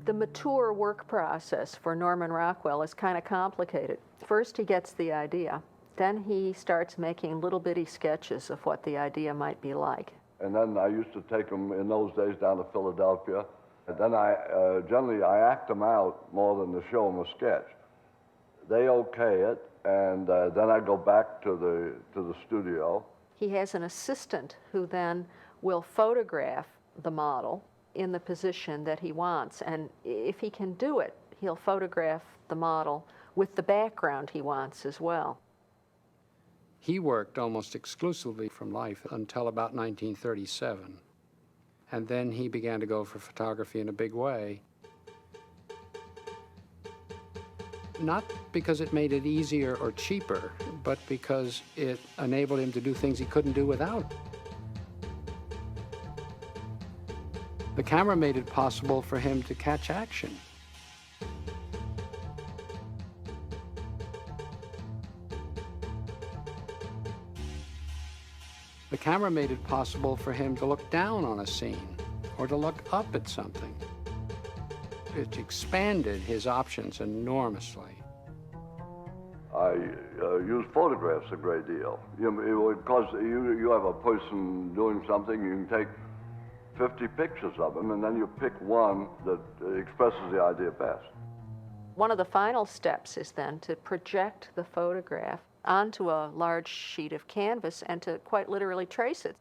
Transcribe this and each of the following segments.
The mature work process for Norman Rockwell is kind of complicated. First he gets the idea, then he starts making little bitty sketches of what the idea might be like. And then I used to take them in those days down to Philadelphia. And then generally I act them out more than to show them a sketch. They okay it, and then I go back to the studio. He has an assistant who then will photograph the model in the position that he wants, and if he can do it, he'll photograph the model with the background he wants as well. He worked almost exclusively from life until about 1937, and then he began to go for photography in a big way. Not because it made it easier or cheaper, but because it enabled him to do things he couldn't do without. The camera made it possible for him to catch action. The camera made it possible for him to look down on a scene or to look up at something. It expanded his options enormously. I use photographs a great deal. Because you have a person doing something, you can take 50 pictures of them, and then you pick one that expresses the idea best. One of the final steps is then to project the photograph onto a large sheet of canvas and to quite literally trace it.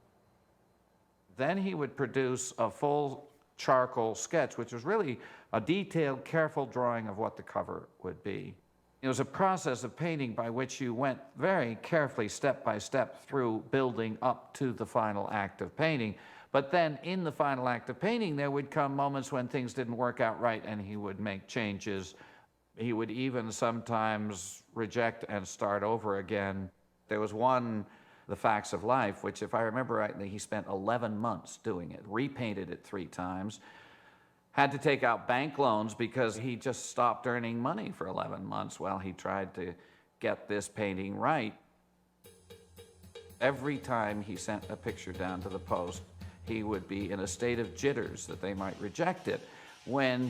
Then he would produce a full charcoal sketch, which was really a detailed, careful drawing of what the cover would be. It was a process of painting by which you went very carefully, step by step, through building up to the final act of painting. But then in the final act of painting, there would come moments when things didn't work out right, and he would make changes. He would even sometimes reject and start over again. There was one, The Facts of Life, which, if I remember rightly, he spent 11 months doing it, repainted it 3 times, had to take out bank loans because he just stopped earning money for 11 months while he tried to get this painting right. Every time he sent a picture down to the post, he would be in a state of jitters that they might reject it. When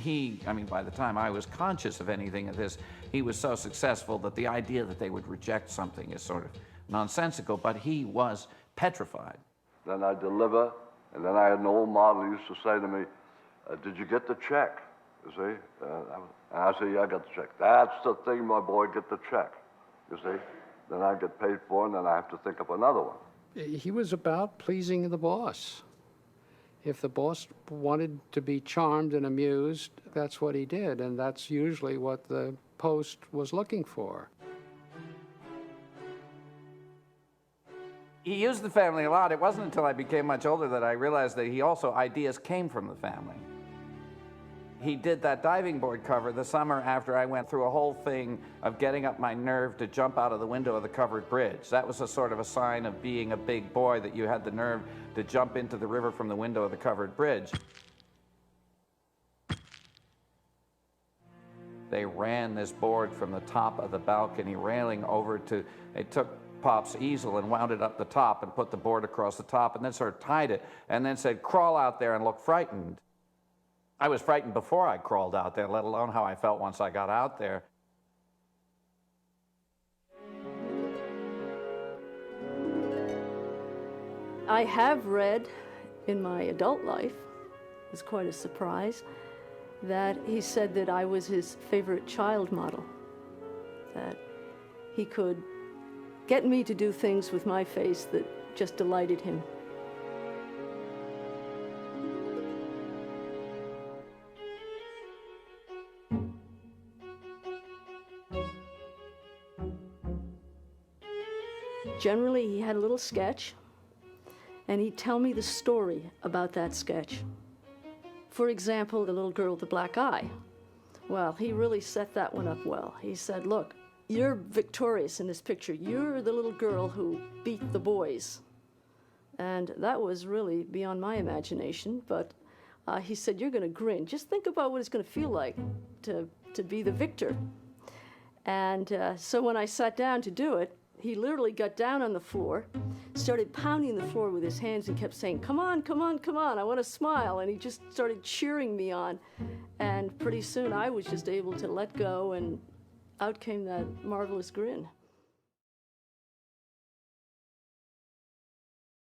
by the time I was conscious of anything of this, he was so successful that the idea that they would reject something is sort of nonsensical, but he was petrified. Then I deliver, and then I had an old model who used to say to me, did you get the check? You see? And I say, yeah, I got the check. That's the thing, my boy, get the check. You see? Then I get paid for it, and then I have to think of another one. He was about pleasing the boss. If the boss wanted to be charmed and amused, that's what he did, and that's usually what the Post was looking for. He used the family a lot. It wasn't until I became much older that I realized that ideas came from the family. He did that diving board cover the summer after I went through a whole thing of getting up my nerve to jump out of the window of the covered bridge. That was a sort of a sign of being a big boy, that you had the nerve to jump into the river from the window of the covered bridge. They ran this board from the top of the balcony railing over to, they took Pop's easel and wound it up the top and put the board across the top and then sort of tied it and then said, crawl out there and look frightened. I was frightened before I crawled out there, let alone how I felt once I got out there. I have read in my adult life, it was quite a surprise, that he said that I was his favorite child model, that he could get me to do things with my face that just delighted him. Generally, he had a little sketch, and he'd tell me the story about that sketch. For example, the little girl with the black eye. Well, he really set that one up well. He said, look, you're victorious in this picture. You're the little girl who beat the boys. And that was really beyond my imagination, but he said, you're going to grin. Just think about what it's going to feel like to be the victor. And so when I sat down to do it, he literally got down on the floor, started pounding the floor with his hands and kept saying, "Come on, come on, come on, I want to smile." And he just started cheering me on. And pretty soon I was just able to let go, and out came that marvelous grin.